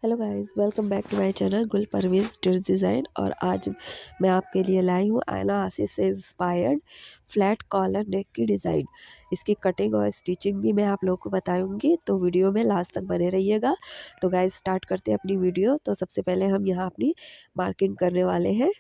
Hello guys, welcome back to my channel Gul Parvez dress design. और आज मैं आपके लिए लाई हूँ आयना आसिफ से इंस्पायर्ड फ्लैट कॉलर नेक की डिज़ाइन। इसकी कटिंग और स्टिचिंग भी मैं आप लोगों को बताऊंगी, तो वीडियो में लास्ट तक बने रहिएगा। तो गाइस स्टार्ट करते हैं अपनी वीडियो। तो सबसे पहले हम यहाँ अपनी मार्किंग करने वाले हैं।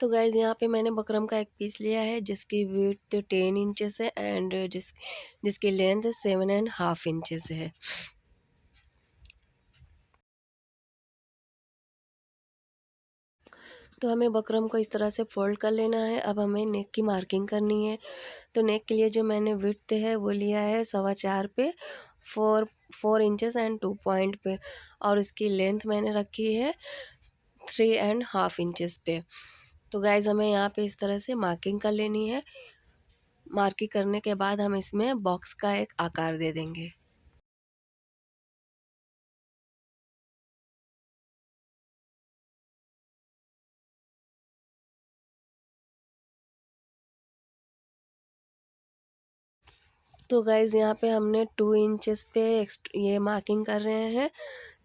तो गाइज़ यहाँ पे मैंने बकरम का एक पीस लिया है जिसकी विड्थ 10 इंचेस है एंड जिसकी लेंथ 7.5 इंचेस है। तो हमें बकरम को इस तरह से फ़ोल्ड कर लेना है। अब हमें नेक की मार्किंग करनी है। तो नेक के लिए जो मैंने विड्थ है वो लिया है 4.25 पे, 4 इंचेस एंड 2 पॉइंट पे, और इसकी लेंथ मैंने रखी है 3.5 इंचेस पे। तो गाइज़ हमें यहाँ पे इस तरह से मार्किंग कर लेनी है। मार्किंग करने के बाद हम इसमें बॉक्स का एक आकार दे देंगे। तो गाइज़ यहाँ पे हमने 2 इंचेस पे ये मार्किंग कर रहे हैं।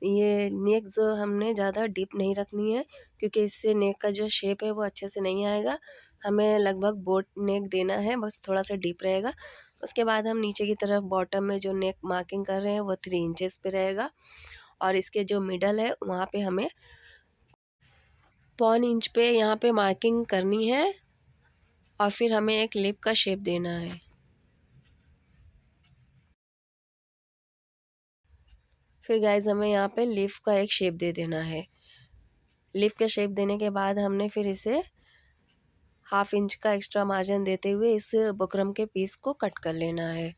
ये नेक जो हमने ज़्यादा डीप नहीं रखनी है, क्योंकि इससे नेक का जो शेप है वो अच्छे से नहीं आएगा। हमें लगभग बोट नेक देना है, बस थोड़ा सा डीप रहेगा। उसके बाद हम नीचे की तरफ बॉटम में जो नेक मार्किंग कर रहे हैं वो 3 इंचेस पे रहेगा, और इसके जो मिडल है वहाँ पे हमें 1.25 इंच पे यहाँ पे मार्किंग करनी है, और फिर हमें एक लिप का शेप देना है। फिर गाइज़ हमें यहाँ पे लीफ का एक शेप दे देना है। लीफ का शेप देने के बाद हमने फिर इसे 1/2 इंच का एक्स्ट्रा मार्जिन देते हुए इस बुकरम के पीस को कट कर लेना है।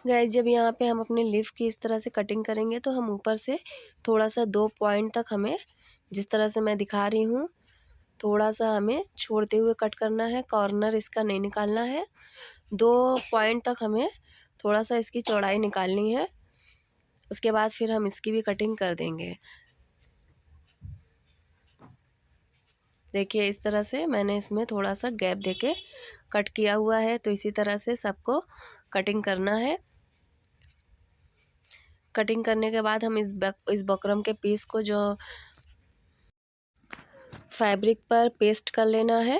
गाइस जब यहाँ पे हम अपने लीफ की इस तरह से कटिंग करेंगे तो हम ऊपर से थोड़ा सा 2 पॉइंट तक हमें, जिस तरह से मैं दिखा रही हूँ, थोड़ा सा हमें छोड़ते हुए कट करना है। कॉर्नर इसका नहीं निकालना है। 2 पॉइंट तक हमें थोड़ा सा इसकी चौड़ाई निकालनी है। उसके बाद फिर हम इसकी भी कटिंग कर देंगे। देखिए इस तरह से मैंने इसमें थोड़ा सा गैप देके कट किया हुआ है। तो इसी तरह से सबको कटिंग करना है। कटिंग करने के बाद हम इस बकरम के पीस को जो फैब्रिक पर पेस्ट कर लेना है।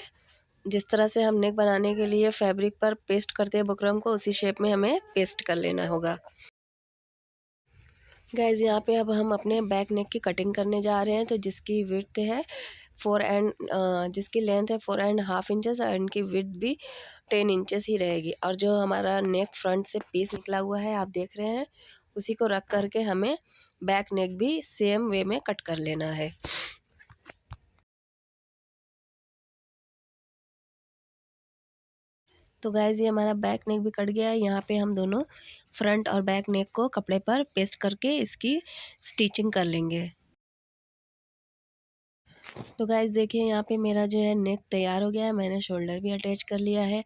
जिस तरह से हम नेक बनाने के लिए फैब्रिक पर पेस्ट करते हैं बकरम को, उसी शेप में हमें पेस्ट कर लेना होगा। गाइज यहाँ पे अब हम अपने बैक नेक की कटिंग करने जा रहे हैं। तो जिसकी विड्थ है 4 एंड जिसकी लेंथ है 4.5 इंचेस, और इनकी विड्थ भी 10 इंचेस ही रहेगी। और जो हमारा नेक फ्रंट से पीस निकला हुआ है आप देख रहे हैं, उसी को रख करके हमें बैक नेक भी सेम वे में कट कर लेना है। तो गाइज़ ये हमारा बैक नेक भी कट गया है। यहाँ पे हम दोनों फ्रंट और बैक नेक को कपड़े पर पेस्ट करके इसकी स्टिचिंग कर लेंगे। तो गाइज़ देखिए यहाँ पे मेरा जो है नेक तैयार हो गया है। मैंने शोल्डर भी अटैच कर लिया है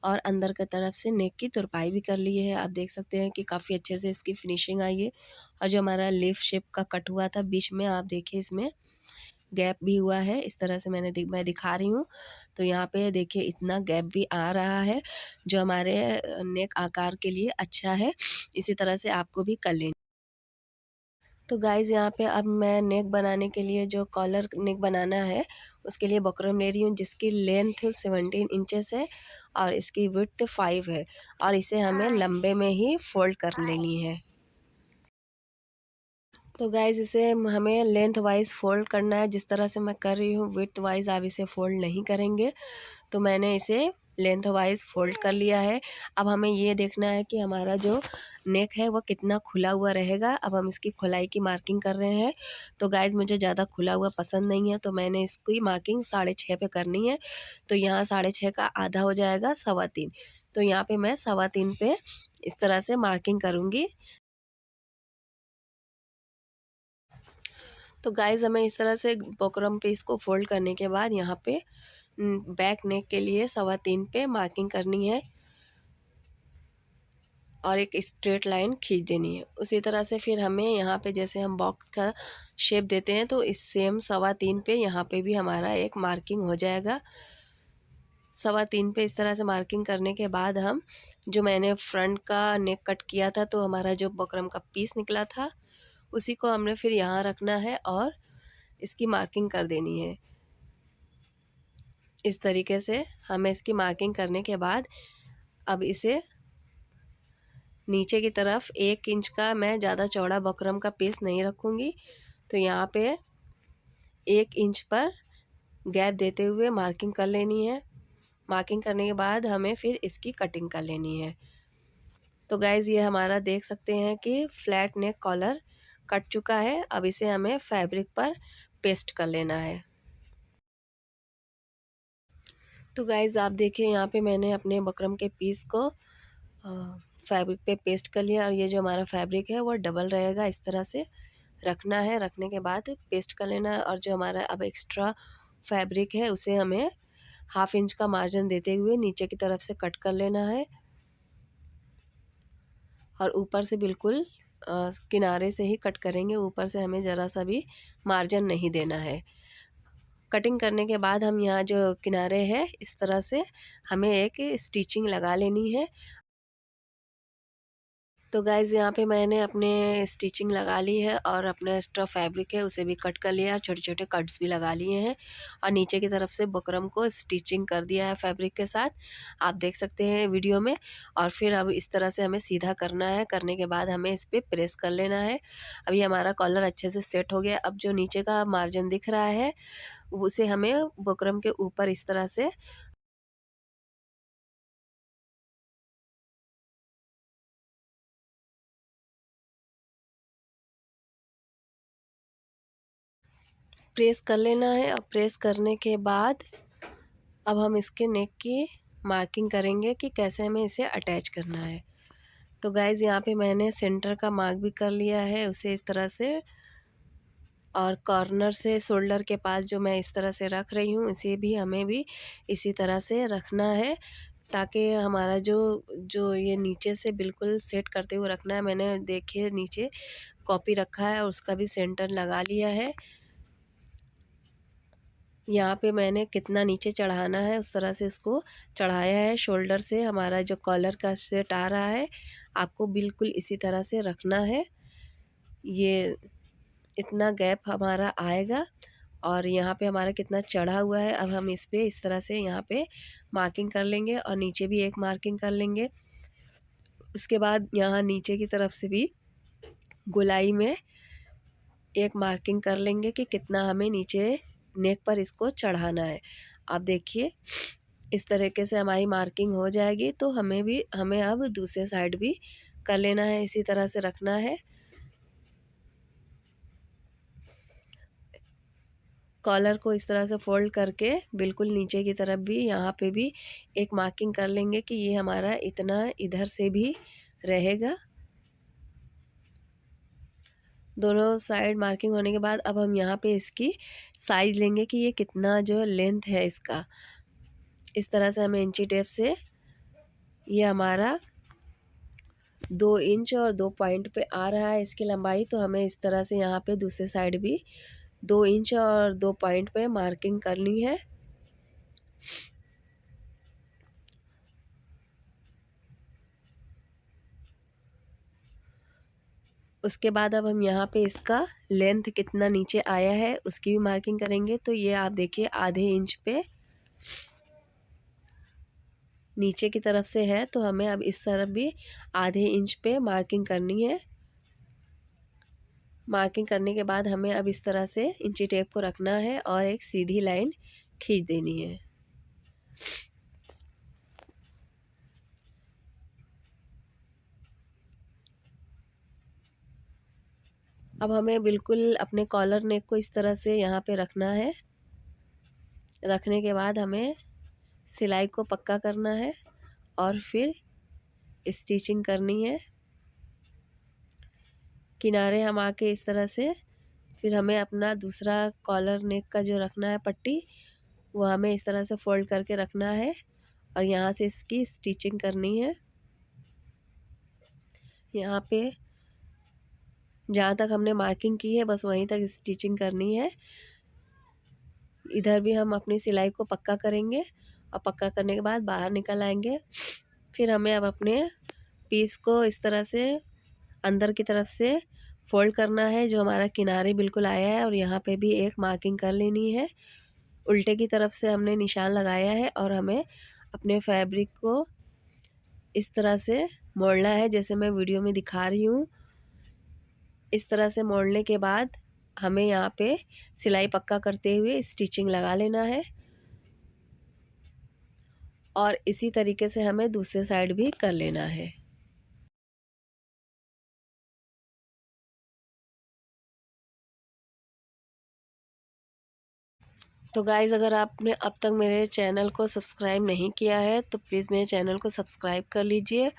और अंदर की तरफ से नेक की तुरपाई भी कर ली है। आप देख सकते हैं कि काफ़ी अच्छे से इसकी फिनिशिंग आई है। और जो हमारा लीफ शेप का कट हुआ था बीच में, आप देखिए इसमें गैप भी हुआ है। इस तरह से मैं दिखा रही हूँ। तो यहाँ पे देखिए इतना गैप भी आ रहा है, जो हमारे नेक आकार के लिए अच्छा है। इसी तरह से आपको भी कर लेना। तो गाइज़ यहाँ पे अब मैं नेक बनाने के लिए, जो कॉलर नेक बनाना है, उसके लिए बकरम ले रही हूँ जिसकी लेंथ 17 इंचेस है और इसकी विड्थ 5 है, और इसे हमें लंबे में ही फोल्ड कर लेनी है। तो गाइज़ इसे हमें लेंथ वाइज़ फ़ोल्ड करना है। जिस तरह से मैं कर रही हूँ विड्थ वाइज़ आप इसे फ़ोल्ड नहीं करेंगे। तो मैंने इसे लेंथ वाइज़ फ़ोल्ड कर लिया है। अब हमें ये देखना है कि हमारा जो नेक है वो कितना खुला हुआ रहेगा। अब हम इसकी खुलाई की मार्किंग कर रहे हैं। तो गाइज़ मुझे ज़्यादा खुला हुआ पसंद नहीं है, तो मैंने इसकी मार्किंग 6.5 पे करनी है। तो यहाँ 6.5 का आधा हो जाएगा 3.25। तो यहाँ पे मैं 3.25 पे इस तरह से मार्किंग करूँगी। तो गाइज़ हमें इस तरह से बकरम पीस को फ़ोल्ड करने के बाद यहाँ पे बैक नेक के लिए 3.25 पे मार्किंग करनी है और एक स्ट्रेट लाइन खींच देनी है। उसी तरह से फिर हमें यहाँ पे जैसे हम बॉक्स का शेप देते हैं तो इस सेम 3.25 पे यहाँ पे भी हमारा एक मार्किंग हो जाएगा। 3.25 पे इस तरह से मार्किंग करने के बाद हम जो मैंने फ्रंट का नेक कट किया था तो हमारा जो बकरम का पीस निकला था उसी को हमने फिर यहाँ रखना है और इसकी मार्किंग कर देनी है। इस तरीके से हमें इसकी मार्किंग करने के बाद अब इसे नीचे की तरफ 1 इंच का मैं ज़्यादा चौड़ा बकरम का पीस नहीं रखूँगी, तो यहाँ पे 1 इंच पर गैप देते हुए मार्किंग कर लेनी है। मार्किंग करने के बाद हमें फिर इसकी कटिंग कर लेनी है। तो गाइज़ ये हमारा देख सकते हैं कि फ्लैट नेक कॉलर कट चुका है। अब इसे हमें फैब्रिक पर पेस्ट कर लेना है। तो गाइज़ आप देखिए यहाँ पे मैंने अपने बकरम के पीस को फैब्रिक पे पेस्ट कर लिया और ये जो हमारा फैब्रिक है वो डबल रहेगा, इस तरह से रखना है। रखने के बाद पेस्ट कर लेना है और जो हमारा अब एक्स्ट्रा फैब्रिक है उसे हमें 1/2 इंच का मार्जिन देते हुए नीचे की तरफ से कट कर लेना है और ऊपर से बिल्कुल किनारे से ही कट करेंगे, ऊपर से हमें ज़रा सा भी मार्जिन नहीं देना है। कटिंग करने के बाद हम यहाँ जो किनारे हैं इस तरह से हमें एक स्टिचिंग लगा लेनी है। तो गाइज़ यहाँ पे मैंने अपने स्टिचिंग लगा ली है और अपना एक्स्ट्रा फैब्रिक है उसे भी कट कर लिया, छोटे-छोटे कट्स भी लगा लिए हैं और नीचे की तरफ से बुकरम को स्टिचिंग कर दिया है फैब्रिक के साथ, आप देख सकते हैं वीडियो में। और फिर अब इस तरह से हमें सीधा करना है, करने के बाद हमें इस पे प्रेस कर लेना है। अभी हमारा कॉलर अच्छे से सेट हो गया। अब जो नीचे का मार्जिन दिख रहा है उसे हमें बुकरम के ऊपर इस तरह से प्रेस कर लेना है और प्रेस करने के बाद अब हम इसके नेक की मार्किंग करेंगे कि कैसे हमें इसे अटैच करना है। तो गाइज़ यहाँ पे मैंने सेंटर का मार्क भी कर लिया है उसे इस तरह से, और कॉर्नर से शोल्डर के पास जो मैं इस तरह से रख रही हूँ इसे भी हमें भी इसी तरह से रखना है ताकि हमारा जो जो ये नीचे से बिल्कुल सेट करते हुए रखना है। मैंने देखिए नीचे कॉपी रखा है और उसका भी सेंटर लगा लिया है। यहाँ पे मैंने कितना नीचे चढ़ाना है उस तरह से इसको चढ़ाया है। शोल्डर से हमारा जो कॉलर का सेट आ रहा है आपको बिल्कुल इसी तरह से रखना है। ये इतना गैप हमारा आएगा और यहाँ पे हमारा कितना चढ़ा हुआ है। अब हम इस पे इस तरह से यहाँ पे मार्किंग कर लेंगे और नीचे भी एक मार्किंग कर लेंगे। उसके बाद यहाँ नीचे की तरफ से भी गोलाई में एक मार्किंग कर लेंगे कि कितना हमें नीचे नेक पर इसको चढ़ाना है। आप देखिए इस तरीके से हमारी मार्किंग हो जाएगी तो हमें अब दूसरे साइड भी कर लेना है, इसी तरह से रखना है। कॉलर को इस तरह से फोल्ड करके बिल्कुल नीचे की तरफ भी यहाँ पे भी एक मार्किंग कर लेंगे कि ये हमारा इतना इधर से भी रहेगा। दोनों साइड मार्किंग होने के बाद अब हम यहाँ पे इसकी साइज़ लेंगे कि ये कितना जो लेंथ है इसका। इस तरह से हमें इंची टेप से ये हमारा 2 इंच और 2 पॉइंट पे आ रहा है इसकी लंबाई, तो हमें इस तरह से यहाँ पे दूसरे साइड भी 2 इंच और 2 पॉइंट पे मार्किंग करनी है। उसके बाद अब हम यहाँ पे इसका लेंथ कितना नीचे आया है उसकी भी मार्किंग करेंगे। तो ये आप देखिए आधे इंच पे नीचे की तरफ से है, तो हमें अब इस तरफ भी आधे इंच पे मार्किंग करनी है। मार्किंग करने के बाद हमें अब इस तरह से इंची टेप को रखना है और एक सीधी लाइन खींच देनी है। अब हमें बिल्कुल अपने कॉलर नेक को इस तरह से यहाँ पे रखना है। रखने के बाद हमें सिलाई को पक्का करना है और फिर स्टिचिंग करनी है। किनारे हम आके इस तरह से फिर हमें अपना दूसरा कॉलर नेक का जो रखना है पट्टी वो हमें इस तरह से फ़ोल्ड करके रखना है और यहाँ से इसकी स्टिचिंग करनी है। यहाँ पे जहाँ तक हमने मार्किंग की है बस वहीं तक स्टिचिंग करनी है। इधर भी हम अपनी सिलाई को पक्का करेंगे और पक्का करने के बाद बाहर निकल आएंगे। फिर हमें अब अपने पीस को इस तरह से अंदर की तरफ से फ़ोल्ड करना है, जो हमारा किनारे बिल्कुल आया है, और यहाँ पे भी एक मार्किंग कर लेनी है। उल्टे की तरफ से हमने निशान लगाया है और हमें अपने फैब्रिक को इस तरह से मोड़ना है, जैसे मैं वीडियो में दिखा रही हूँ। इस तरह से मोड़ने के बाद हमें यहाँ पे सिलाई पक्का करते हुए स्टिचिंग लगा लेना है और इसी तरीके से हमें दूसरे साइड भी कर लेना है। तो गाइज़, अगर आपने अब तक मेरे चैनल को सब्सक्राइब नहीं किया है तो प्लीज़ मेरे चैनल को सब्सक्राइब कर लीजिए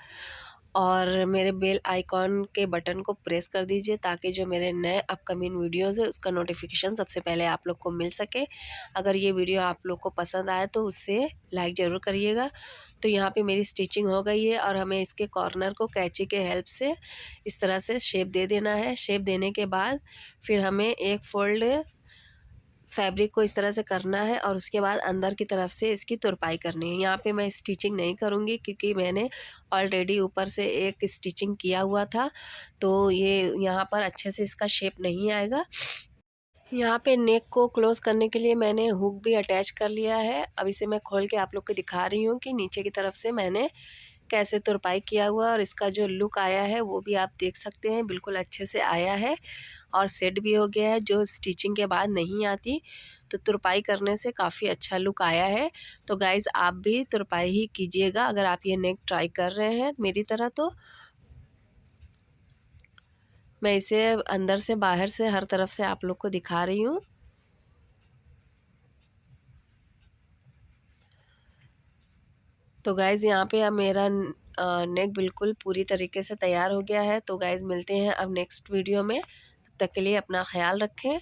और मेरे बेल आइकॉन के बटन को प्रेस कर दीजिए, ताकि जो मेरे नए अपकमिंग वीडियोज़ है उसका नोटिफिकेशन सबसे पहले आप लोग को मिल सके। अगर ये वीडियो आप लोग को पसंद आए तो उससे लाइक ज़रूर करिएगा। तो यहाँ पे मेरी स्टिचिंग हो गई है और हमें इसके कॉर्नर को कैंची के हेल्प से इस तरह से शेप दे देना है। शेप देने के बाद फिर हमें एक फ़ोल्ड फैब्रिक को इस तरह से करना है और उसके बाद अंदर की तरफ से इसकी तुरपाई करनी है। यहाँ पे मैं स्टिचिंग नहीं करूँगी क्योंकि मैंने ऑलरेडी ऊपर से एक स्टिचिंग किया हुआ था, तो ये यहाँ पर अच्छे से इसका शेप नहीं आएगा। यहाँ पे नेक को क्लोज़ करने के लिए मैंने हुक भी अटैच कर लिया है। अब इसे मैं खोल के आप लोग को दिखा रही हूँ कि नीचे की तरफ से मैंने कैसे तुरपाई किया हुआ, और इसका जो लुक आया है वो भी आप देख सकते हैं, बिल्कुल अच्छे से आया है और सेट भी हो गया है, जो स्टिचिंग के बाद नहीं आती। तो तुरपाई करने से काफ़ी अच्छा लुक आया है। तो गाइज़, आप भी तुरपाई ही कीजिएगा अगर आप ये नेक ट्राई कर रहे हैं मेरी तरह। तो मैं इसे अंदर से बाहर से हर तरफ से आप लोग को दिखा रही हूँ। तो गाइज़, यहाँ पे अब मेरा नेक बिल्कुल पूरी तरीके से तैयार हो गया है। तो गाइज़, मिलते हैं अब नेक्स्ट वीडियो में। तब तक के लिए अपना ख़्याल रखें।